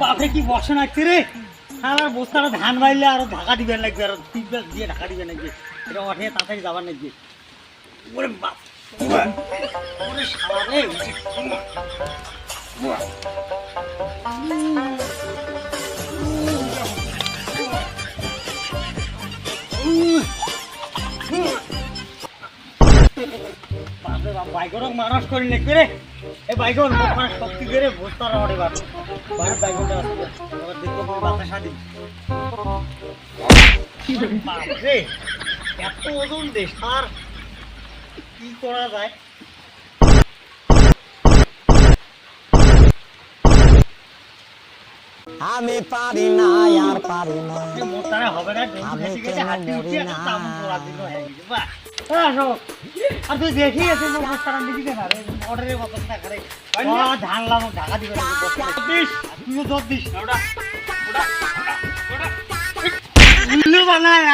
বাপে কি বসে নাকছে রে, আর বস্তাটা ধান বাইলে আরো ঢাকা দিবেন লাগবে, আর টিপবাস দিয়ে ঢাকা দিবেন লাগবে, এটা অঠে তাড়াতাড়ি যাবার লাগবে। ওরে বাপ, ওরে শালা রে, বাইকরক মানুষ করি লাগবে রে, এই বাইকন শক্তি করে বস্তাটা অটে বার বাইরের বাইকনটা আসবে, এবার দেখবো বাতাসা দিন। বাপরে এত ওজন দেশ আর কি করা যায়। আমি পারি না আর পারি না, মোটারে হবে না, আমি হাঁটি উঠে মরি একটা না। চামচ তোলা দিল হয়ে গেছে। বাহ, আসো আর তুই দেখি আছে অবস্থাটা দিবি না রে, অর্ডারের অবস্থা করে ধান লাম ঢাকা দিবে না, তুইও জোর দিস ওটা ওটা ওটা উল্লু বানায়